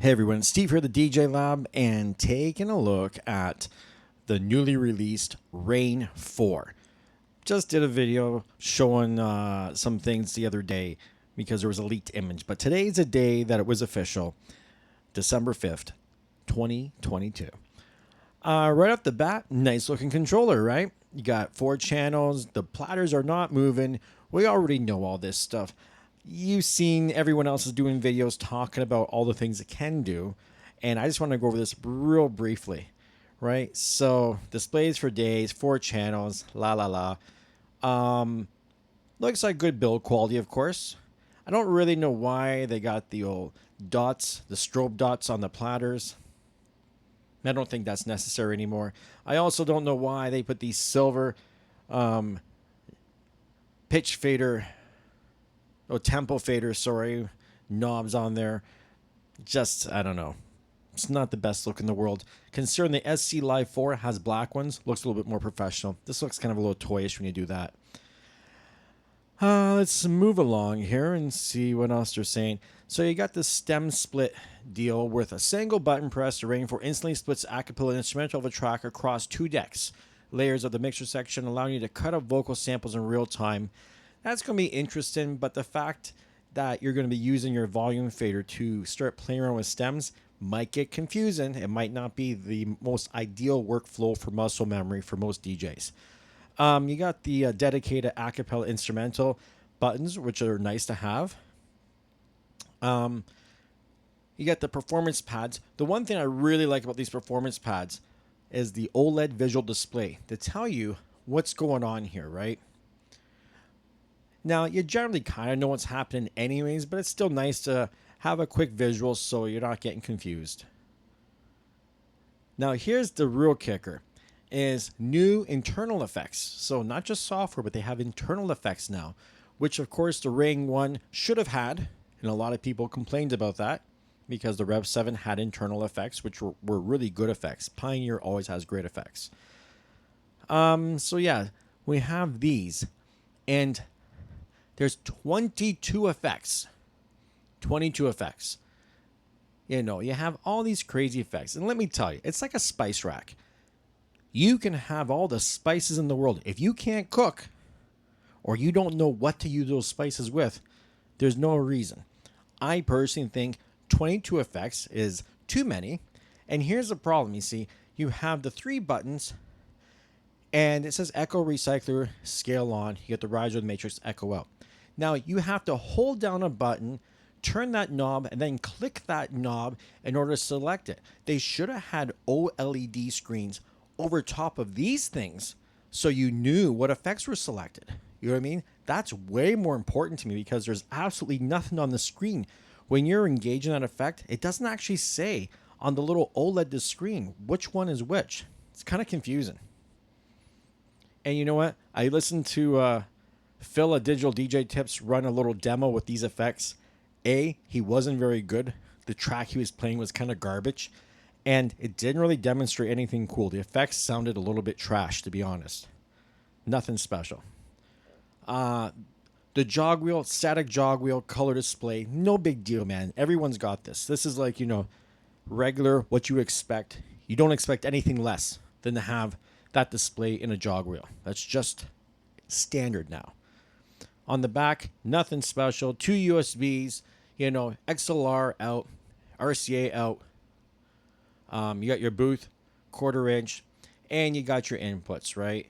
Hey everyone, Steve here, the DJ Lab, and taking a look at the newly released Rane 4. Just did a video showing some things the other day because there was a leaked image, but today's a day that it was official, December 5th, 2022. Right off the bat, nice looking controller, right? You got 4 channels, the platters are not moving. We already know all this stuff. You've seen everyone else is doing videos talking about all the things it can do, and I just want to go over this real briefly, right? So displays for days, 4 channels, la la la. Looks like good build quality, of course. I don't really know why they got the old dots, the strobe dots on the platters. I don't think that's necessary anymore. I also don't know why they put these silver pitch fader, tempo fader, sorry, knobs on there. Just, I don't know. It's not the best look in the world. Considering the SC Live 4 has black ones, looks a little bit more professional. This looks kind of a little toyish when you do that. Let's move along here and see what else they're saying. So you got the stem split deal with a single button press. The Rane 4 instantly splits acapella and instrumental of a track across 2 decks. Layers of the mixer section allowing you to cut up vocal samples in real time. That's going to be interesting, but the fact that you're going to be using your volume fader to start playing around with stems might get confusing. It might not be the most ideal workflow for muscle memory for most DJs. You got the dedicated acapella instrumental buttons, which are nice to have. You got the performance pads. The one thing I really like about these performance pads is the OLED visual display to tell you what's going on here, right? Now, you generally kind of know what's happening anyways, but it's still nice to have a quick visual so you're not getting confused. Now, here's the real kicker, is new internal effects. So not just software, but they have internal effects now, which of course the Rane 1 should have had, and a lot of people complained about that because the Rev 7 had internal effects, which were really good effects. Pioneer always has great effects. So yeah, we have these, and there's 22 effects. 22 effects. You know, you have all these crazy effects. And let me tell you, it's like a spice rack. You can have all the spices in the world. If you can't cook, or you don't know what to use those spices with, there's no reason. I personally think 22 effects is too many. And here's the problem, you see. You have the 3 buttons, and it says Echo Recycler, Scale On. You get the Riser of the Matrix, Echo Out. Now, you have to hold down a button, turn that knob, and then click that knob in order to select it. They should have had OLED screens over top of these things so you knew what effects were selected. You know what I mean? That's way more important to me because there's absolutely nothing on the screen. When you're engaging that effect, it doesn't actually say on the little OLED screen which one is which. It's kind of confusing. And you know what? I listened to Phil at Digital DJ Tips run a little demo with these effects. He wasn't very good. The track he was playing was kind of garbage, and it didn't really demonstrate anything cool. The effects sounded a little bit trash, to be honest. Nothing special. The jog wheel, static jog wheel, color display, no big deal, man. Everyone's got this. This is like, regular, what you expect. You don't expect anything less than to have that display in a jog wheel. That's just standard now. On the back, nothing special. 2 USBs, XLR out, RCA out. You got your booth, 1/4 inch, and you got your inputs, right?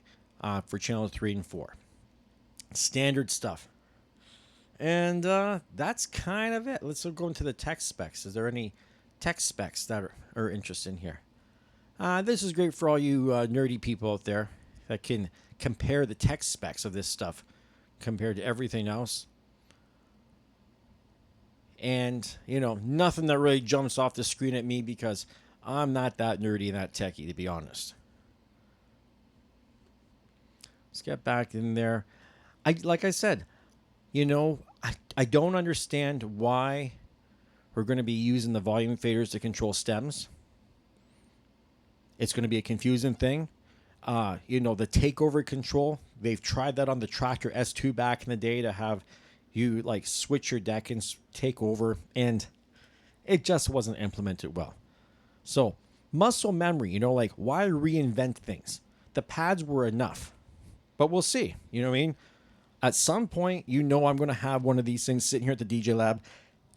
For channel 3 and 4. Standard stuff. And that's kind of it. Let's go into the tech specs. Is there any tech specs that are interesting here? This is great for all you nerdy people out there that can compare the tech specs of this stuff compared to everything else. And, nothing that really jumps off the screen at me because I'm not that nerdy and that techie, to be honest. Let's get back in there. Like I said, I don't understand why we're going to be using the volume faders to control stems. It's going to be a confusing thing. The takeover control, they've tried that on the Tractor S2 back in the day to have you like switch your deck and take over, and It just wasn't implemented well. So muscle memory, like why reinvent things? The pads were enough, but we'll see. You know what I mean? At some point, I'm going to have one of these things sitting here at the DJ Lab.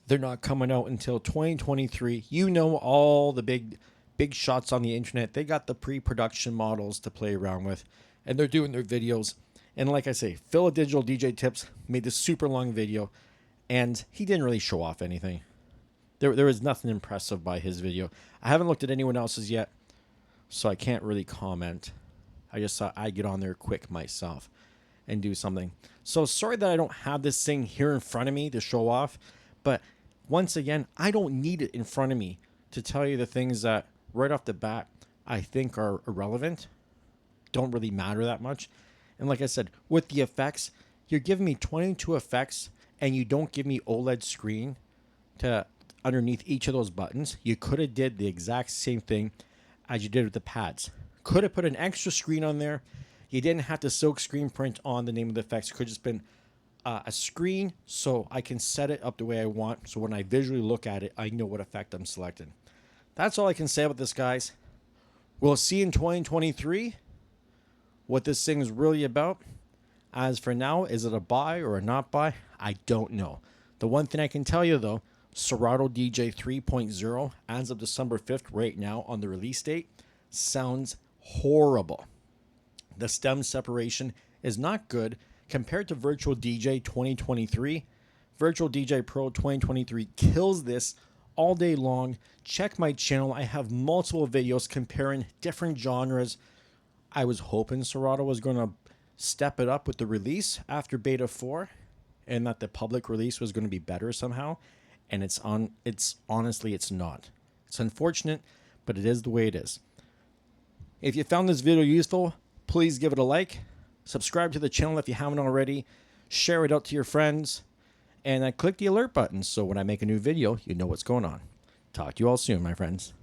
They're not coming out until 2023. All the big shots on the internet. They got the pre-production models to play around with, and they're doing their videos. And like I say, Phil at Digital DJ Tips made this super long video, and he didn't really show off anything. There was nothing impressive by his video. I haven't looked at anyone else's yet, so I can't really comment. I just thought I'd get on there quick myself and do something. So sorry that I don't have this thing here in front of me to show off, but once again, I don't need it in front of me to tell you the things that right off the bat I think are irrelevant, don't really matter that much. And like I said, with the effects, you're giving me 22 effects and you don't give me OLED screen to underneath each of those buttons. You could have did the exact same thing as you did with the pads. Could have put an extra screen on there. You didn't have to silk screen print on the name of the effects. It could have just been a screen so I can set it up the way I want. So when I visually look at it, I know what effect I'm selecting. That's all I can say about this, guys. We'll see in 2023 what this thing is really about. As for now, is it a buy or a not buy? I don't know. The one thing I can tell you, though, Serato DJ 3.0 as of December 5th right now on the release date sounds horrible. The stem separation is not good compared to Virtual DJ 2023. Virtual DJ Pro 2023 kills this all day long. Check my channel. I have multiple videos comparing different genres. I was hoping Serato was going to step it up with the release after Beta 4 and that the public release was going to be better somehow. And it's honestly, it's not. It's unfortunate, but it is the way it is. If you found this video useful, please give it a like. Subscribe to the channel if you haven't already. Share it out to your friends. And click the alert button so when I make a new video, you know what's going on. Talk to you all soon, my friends.